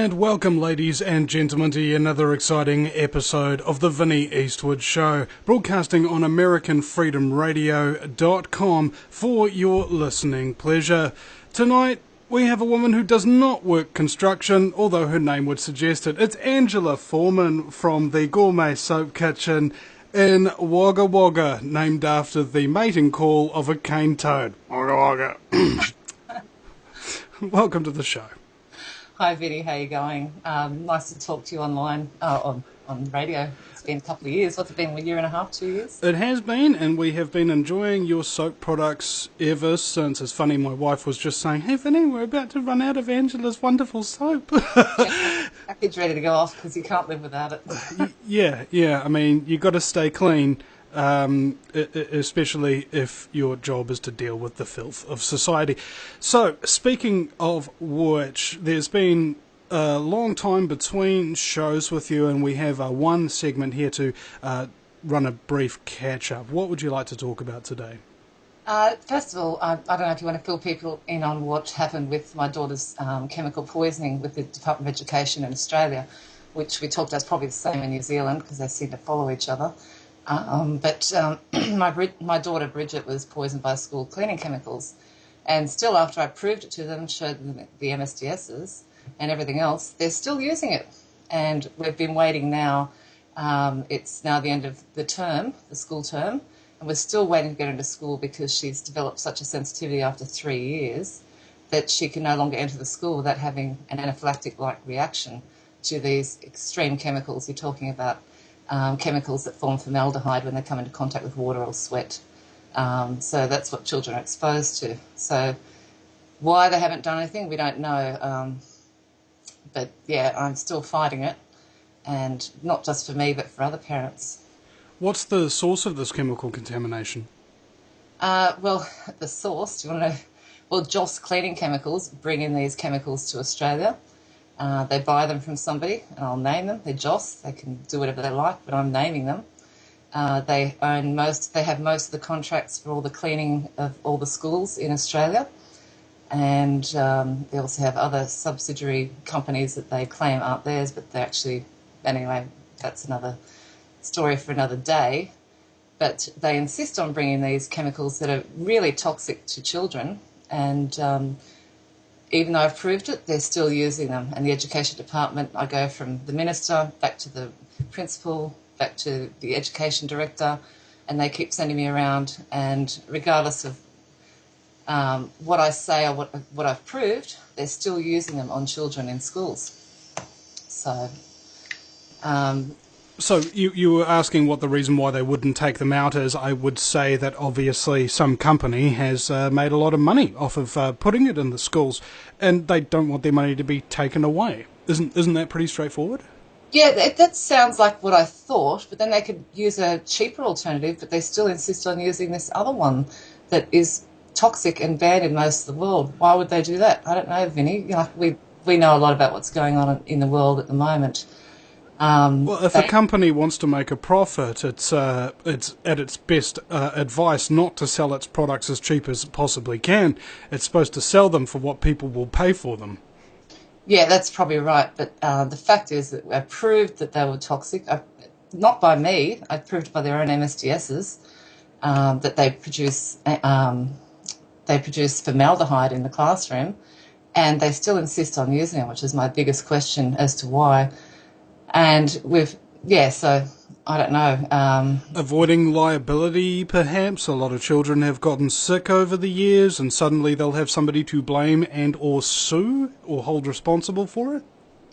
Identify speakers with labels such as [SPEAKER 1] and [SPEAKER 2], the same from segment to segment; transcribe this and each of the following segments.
[SPEAKER 1] And welcome, ladies and gentlemen, to another exciting episode of the Vinnie Eastwood Show, broadcasting on AmericanFreedomRadio.com for your listening pleasure. Tonight, we have a woman who does not work construction, although her name would suggest it. It's Angela Forman from the Gourmet Soap Kitchen in Wagga Wagga, named after the mating call of a cane toad. Wagga Wagga. Welcome to the show.
[SPEAKER 2] Hi, Vinny. How you going? Nice to talk to you online, on radio. It's been a couple of years. What's it been, 1.5 years, 2 years?
[SPEAKER 1] It has been, and we have been enjoying your soap products ever since. It's funny, my wife was just saying, hey, Vinny, we're about to run out of Angela's wonderful soap.
[SPEAKER 2] Package ready to go off because you can't live without it.
[SPEAKER 1] Yeah. I mean, you got to stay clean. Especially if your job is to deal with the filth of society. So, speaking of which, there's been a long time between shows with you, and we have one segment here to run a brief catch-up. What would you like to talk about today?
[SPEAKER 2] First of all, I don't know if you want to fill people in on what happened with my daughter's chemical poisoning with the Department of Education in Australia, which we talked about is probably the same in New Zealand because they seem to follow each other. But my daughter Bridget was poisoned by school cleaning chemicals, and still after I proved it to them, showed them the MSDSs and everything else, they're still using it. And we've been waiting now, it's now the end of the term, the school term, and we're still waiting to get into school because she's developed such a sensitivity after 3 years that she can no longer enter the school without having an anaphylactic-like reaction to these extreme chemicals you're talking about. Chemicals that form formaldehyde when they come into contact with water or sweat. So that's what children are exposed to. So why they haven't done anything, we don't know. But yeah, I'm still fighting it, and not just for me, but for other parents.
[SPEAKER 1] What's the source of this chemical contamination?
[SPEAKER 2] Well, the source, do you want to know? Well, Joss Cleaning Chemicals bring in these chemicals to Australia. They buy them from somebody, and I'll name them. They're Joss. They can do whatever they like, but I'm naming them. They have most of the contracts for all the cleaning of all the schools in Australia, and they also have other subsidiary companies that they claim aren't theirs, but they actually, anyway, that's another story for another day. But they insist on bringing these chemicals that are really toxic to children, and even though I've proved it, they're still using them. And the education department, I go from the minister back to the principal, back to the education director, and they keep sending me around. And regardless of what I say or what I've proved, they're still using them on children in schools. So
[SPEAKER 1] you were asking what the reason why they wouldn't take them out is. I would say that obviously some company has made a lot of money off of putting it in the schools, and they don't want their money to be taken away. Isn't that pretty straightforward?
[SPEAKER 2] Yeah, that sounds like what I thought, but then they could use a cheaper alternative, but they still insist on using this other one that is toxic and banned in most of the world. Why would they do that? I don't know, Vinny. We know a lot about what's going on in the world at the moment.
[SPEAKER 1] Well, if a company wants to make a profit, it's at its best advice not to sell its products as cheap as it possibly can. It's supposed to sell them for what people will pay for them.
[SPEAKER 2] Yeah, that's probably right. But the fact is that I proved that they were toxic. Not by me. I proved by their own MSDSs that they produce formaldehyde in the classroom, and they still insist on using it, which is my biggest question as to why. And so I don't know.
[SPEAKER 1] Avoiding liability, perhaps. A lot of children have gotten sick over the years, and suddenly they'll have somebody to blame and or sue or hold responsible for it.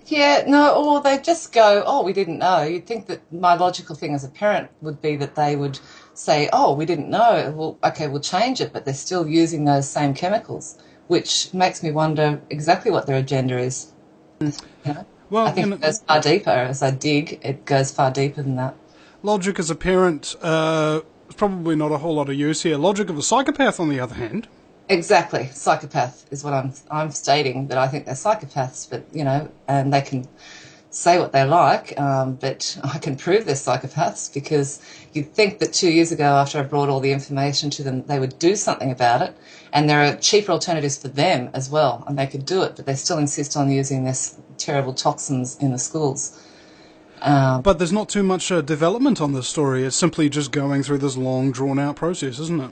[SPEAKER 2] Yeah, no, or they just go, oh, we didn't know. You'd think that my logical thing as a parent would be that they would say, oh, we didn't know. Well, okay, we'll change it, but they're still using those same chemicals, which makes me wonder exactly what their agenda is. You know?
[SPEAKER 1] Well,
[SPEAKER 2] I think it goes far deeper. As I dig, it goes far deeper than that.
[SPEAKER 1] Logic as a parent is probably not a whole lot of use here. Logic of a psychopath, on the other hand.
[SPEAKER 2] Exactly. Psychopath is what I'm stating, that I think they're psychopaths, but, and they can say what they like, but I can prove they're psychopaths, because you'd think that 2 years ago, after I brought all the information to them, they would do something about it, and there are cheaper alternatives for them as well, and they could do it, but they still insist on using this terrible toxins in the schools.
[SPEAKER 1] But there's not too much development on this story. It's simply just going through this long, drawn-out process, isn't it?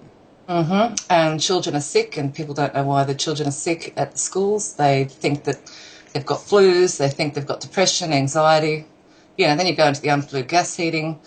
[SPEAKER 2] Mm-hmm. And children are sick, and people don't know why the children are sick at the schools. They think that they've got flus, they think they've got depression, anxiety. Then you go into the unflue gas heating.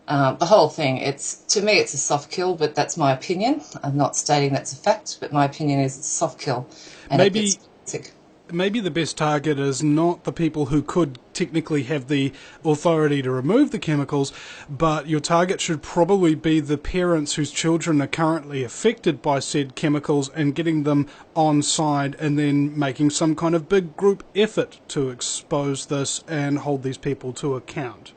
[SPEAKER 2] The whole thing, to me, it's a soft kill, but that's my opinion. I'm not stating that's a fact, but my opinion is it's a soft kill. And it gets sick.
[SPEAKER 1] Maybe the best target is not the people who could technically have the authority to remove the chemicals, but your target should probably be the parents whose children are currently affected by said chemicals, and getting them on side and then making some kind of big group effort to expose this and hold these people to account.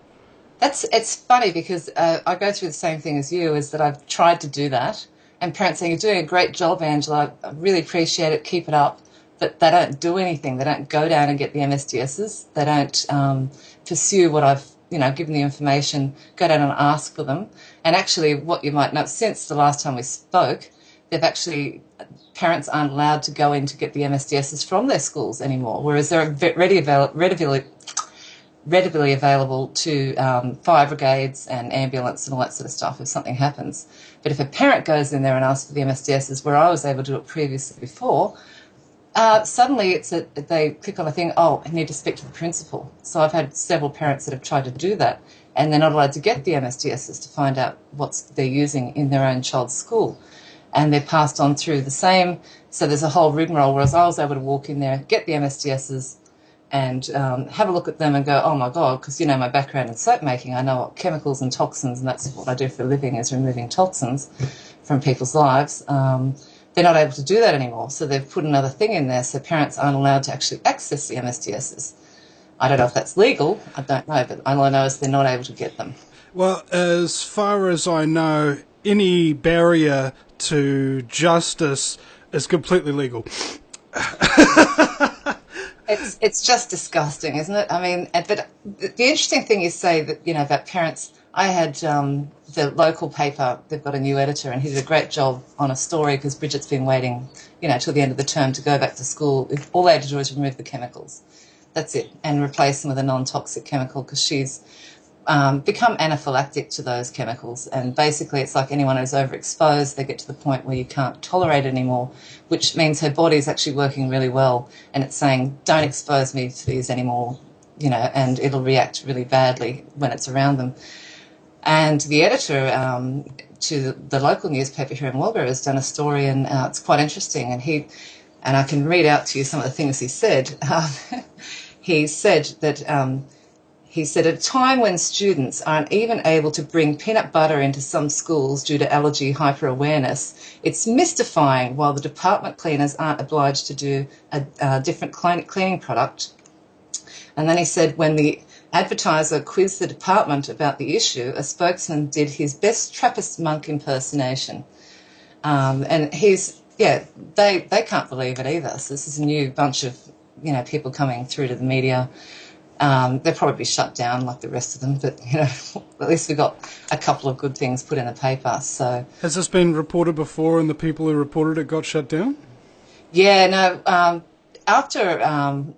[SPEAKER 2] It's funny, because I go through the same thing as you, is that I've tried to do that, and parents saying, "You're doing a great job, Angela. I really appreciate it. Keep it up." But they don't do anything. They don't go down and get the MSDSs. They don't pursue what I've, given the information, go down and ask for them. And actually, what you might know, since the last time we spoke, parents aren't allowed to go in to get the MSDSs from their schools anymore, whereas they're readily available to fire brigades and ambulance and all that sort of stuff if something happens. But if a parent goes in there and asks for the MSDSs, where I was able to do it previously before, suddenly they click on a thing, "Oh, I need to speak to the principal." So I've had several parents that have tried to do that, and they're not allowed to get the MSDSs to find out what they're using in their own child's school. And they're passed on through the same, so there's a whole rigmarole, whereas I was able to walk in there, get the MSDSs, and have a look at them and go, "Oh my God," because my background in soap making, I know what chemicals and toxins, and that's what I do for a living, is removing toxins from people's lives. They're not able to do that anymore, so they've put another thing in there, so parents aren't allowed to actually access the MSDSs. I don't know if that's legal, I don't know, but all I know is they're not able to get them.
[SPEAKER 1] Well, as far as I know, any barrier to justice is completely legal.
[SPEAKER 2] It's just disgusting, isn't it? I mean, but the interesting thing is, say that, about parents. I had the local paper, they've got a new editor, and he did a great job on a story, because Bridget's been waiting, till the end of the term to go back to school. If all they had to do is remove the chemicals. That's it. And replace them with a non-toxic chemical, because she's become anaphylactic to those chemicals. And basically it's like anyone who's overexposed, they get to the point where you can't tolerate it anymore, which means her body's actually working really well, and it's saying, "Don't expose me to these anymore," and it'll react really badly when it's around them. And the editor to the local newspaper here in Walborough has done a story, and it's quite interesting. And I can read out to you some of the things he said. He said that at a time when students aren't even able to bring peanut butter into some schools due to allergy hyper-awareness, it's mystifying while the department cleaners aren't obliged to do a different cleaning product. And then he said, when the advertiser quizzed the department about the issue, a spokesman did his best Trappist monk impersonation. And they can't believe it either. So this is a new bunch of, people coming through to the media. They'll probably be shut down like the rest of them, but, at least we got a couple of good things put in the paper. So
[SPEAKER 1] has this been reported before, and the people who reported it got shut down?
[SPEAKER 2] Yeah, no. After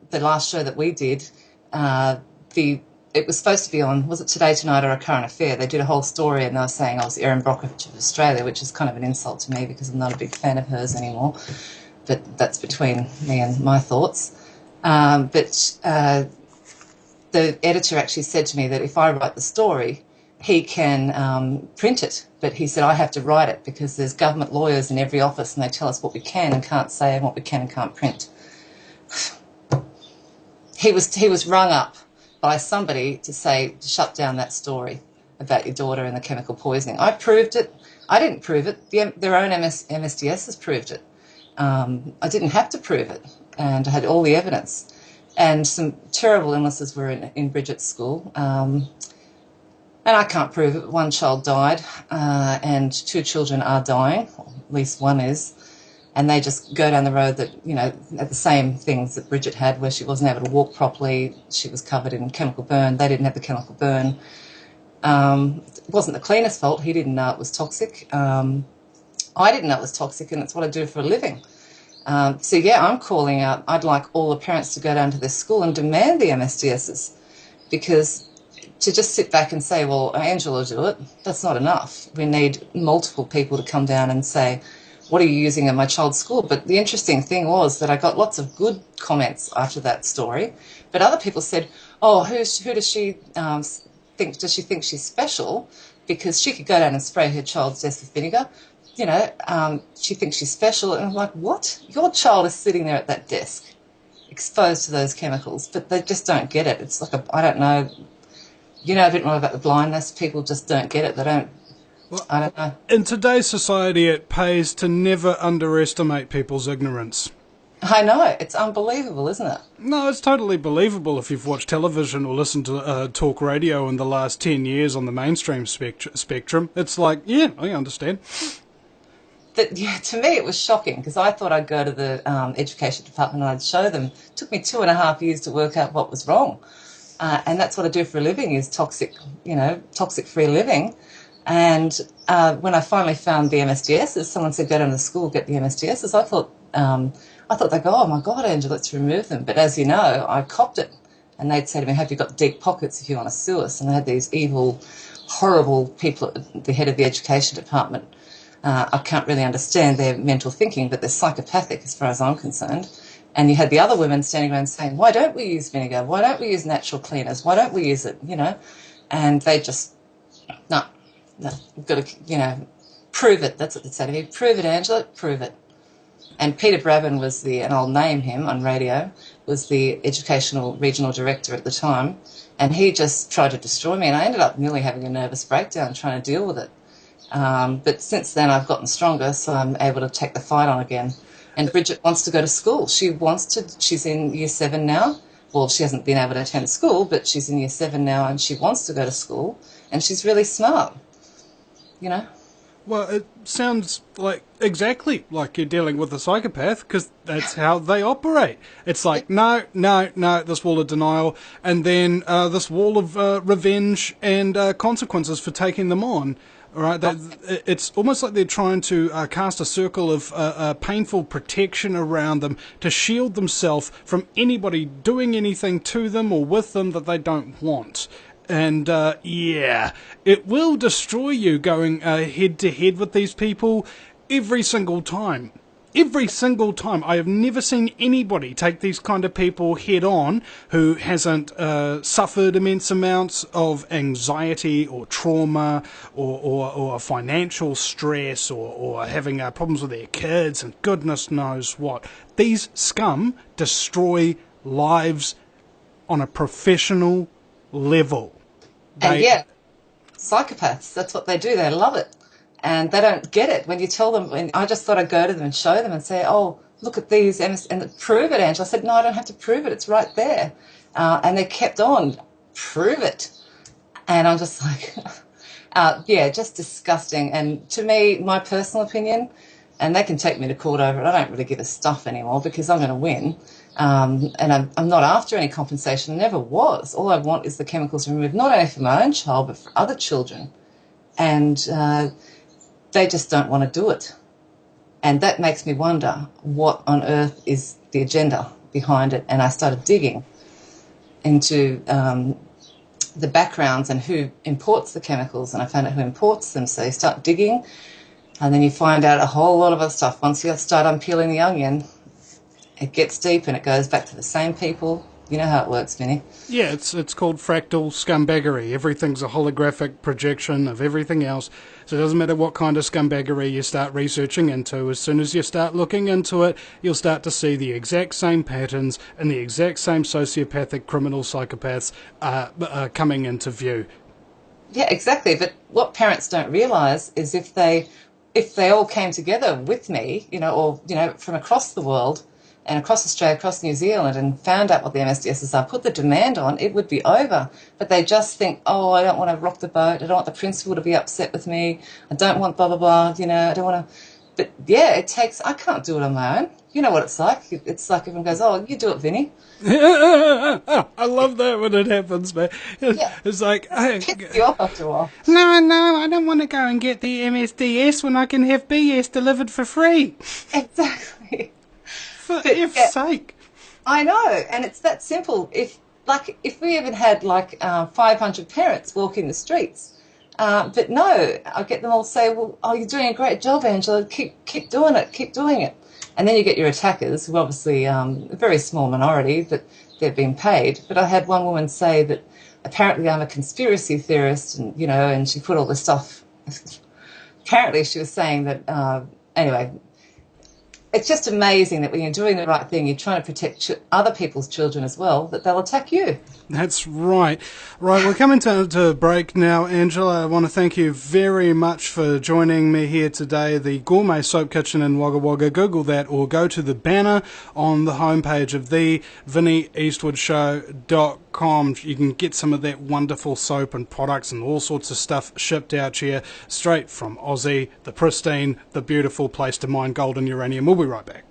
[SPEAKER 2] the last show that we did, it was supposed to be on, was it Today, Tonight or A Current Affair? They did a whole story, and they were saying I was the Erin Brockovich of Australia, which is kind of an insult to me because I'm not a big fan of hers anymore. But that's between me and my thoughts. The editor actually said to me that if I write the story, he can print it. But he said I have to write it because there's government lawyers in every office, and they tell us what we can and can't say and what we can and can't print. He was rung up by somebody to shut down that story about your daughter and the chemical poisoning. I proved it. I didn't prove it. Their own MSDS has proved it. I didn't have to prove it, and I had all the evidence. And some terrible illnesses were in Bridget's school. And I can't prove it. One child died, and 2 children are dying, or at least one is. and they just go down the road that, at the same things that Bridget had, where she wasn't able to walk properly, she was covered in chemical burn. They didn't have the chemical burn. It wasn't the cleaner's fault. He didn't know it was toxic. I didn't know it was toxic, and it's what I do for a living. So, yeah, I'm calling out. I'd like all the parents to go down to their school and demand the MSDSs, because to just sit back and say, well, Angela will do it, that's not enough. We need multiple people to come down and say, what are you using in my child's school? But the interesting thing was that I got lots of good comments after that story, but other people said, oh, who does she think? Does she think she's special because she could go down and spray her child's desk with vinegar? She thinks she's special. And I'm like, what? Your child is sitting there at that desk exposed to those chemicals, but they just don't get it. It's like I don't know, a bit more about the blindness. People just don't get it. They don't. Well, I don't know.
[SPEAKER 1] In today's society, it pays to never underestimate people's ignorance.
[SPEAKER 2] I know. It's unbelievable, isn't it?
[SPEAKER 1] No, it's totally believable if you've watched television or listened to talk radio in the last 10 years on the mainstream spectrum. It's like, yeah, I understand.
[SPEAKER 2] To me, it was shocking, because I thought I'd go to the education department and I'd show them. It took me 2.5 years to work out what was wrong. And that's what I do for a living, is toxic-free living. And when I finally found the MSDSs, someone said, go down to the school, get the MSDSs. I thought they'd go, oh, my God, Angela, let's remove them. But as you know, I copped it. And they'd say to me, have you got deep pockets if you want to sue us? And I had these evil, horrible people at the head of the education department. I can't really understand their mental thinking, but they're psychopathic as far as I'm concerned. And you had the other women standing around saying, why don't we use vinegar? Why don't we use natural cleaners? Why don't we use it? And they just, no, you've got to, prove it. That's what they say to me. Prove it, Angela, prove it. And Peter Brabham was and I'll name him on radio, was the educational regional director at the time, and he just tried to destroy me, and I ended up nearly having a nervous breakdown trying to deal with it. But since then I've gotten stronger, so I'm able to take the fight on again. And Bridget wants to go to school. She's in year 7 now. Well, she hasn't been able to attend school, but she's in year 7 now, and she wants to go to school, and she's really smart,
[SPEAKER 1] Well, it sounds exactly like you're dealing with a psychopath, because that's how they operate. It's like, no, this wall of denial, and then this wall of revenge and consequences for taking them on. All right, it's almost like they're trying to cast a circle of painful protection around them to shield themselves from anybody doing anything to them or with them that they don't want. And, it will destroy you going head-to-head with these people every single time. Every single time. I have never seen anybody take these kind of people head-on who hasn't suffered immense amounts of anxiety or trauma or financial stress or having problems with their kids and goodness knows what. These scum destroy lives on a professional level.
[SPEAKER 2] Psychopaths, that's what they do. They love it. And they don't get it when you tell them. And I just thought I'd go to them and show them and say, oh, look at these, and prove it, Angela. I said, no, I don't have to prove it. It's right there. And they kept on, prove it. And I'm just like, just disgusting. And to me, my personal opinion, and they can take me to court over it, I don't really give a stuff anymore because I'm going to win. And I'm not after any compensation, never was. All I want is the chemicals removed, not only for my own child, but for other children. And they just don't want to do it. And that makes me wonder what on earth is the agenda behind it. And I started digging into the backgrounds and who imports the chemicals, and I found out who imports them. So you start digging, and then you find out a whole lot of other stuff. Once you start unpeeling the onion, it gets deep and it goes back to the same people. You know how it works, Vinny.
[SPEAKER 1] Yeah, it's called fractal scumbaggery. Everything's a holographic projection of everything else. So it doesn't matter what kind of scumbaggery you start researching into. As soon as you start looking into it, you'll start to see the exact same patterns and the exact same sociopathic criminal psychopaths coming into view.
[SPEAKER 2] Yeah, exactly. But what parents don't realise is if they all came together with me, from across the world, and across Australia, across New Zealand, and found out what the MSDSs are, put the demand on, it would be over. But they just think, oh, I don't want to rock the boat. I don't want the principal to be upset with me. I don't want blah, blah, blah. I don't want to. But yeah, I can't do it on my own. You know what it's like. It's like everyone goes, oh, you do it, Vinny.
[SPEAKER 1] I love that when it happens, man.
[SPEAKER 2] Yeah.
[SPEAKER 1] It's like,
[SPEAKER 2] Picks you off after a while.
[SPEAKER 1] no, I don't want to go and get the MSDS when I can have BS delivered for free.
[SPEAKER 2] Exactly.
[SPEAKER 1] For F's sake.
[SPEAKER 2] I know, and it's that simple. If we even had 500 parents walking the streets, but no, I get them all say, well, oh, you're doing a great job, Angela, keep doing it. And then you get your attackers, who obviously a very small minority, but they're being paid. But I had one woman say that apparently I'm a conspiracy theorist, and and she put all this stuff. Apparently she was saying that, anyway, it's just amazing that when you're doing the right thing, you're trying to protect other people's children as well, that they'll attack you.
[SPEAKER 1] That's right. Right, we're coming to break now. Angela, I want to thank you very much for joining me here today. The Gourmet Soap Kitchen in Wagga Wagga. Google that or go to the banner on the homepage of thevinnieeastwoodshow.com. You can get some of that wonderful soap and products and all sorts of stuff shipped out here straight from Aussie, the pristine, the beautiful place to mine gold and uranium. We'll be right back.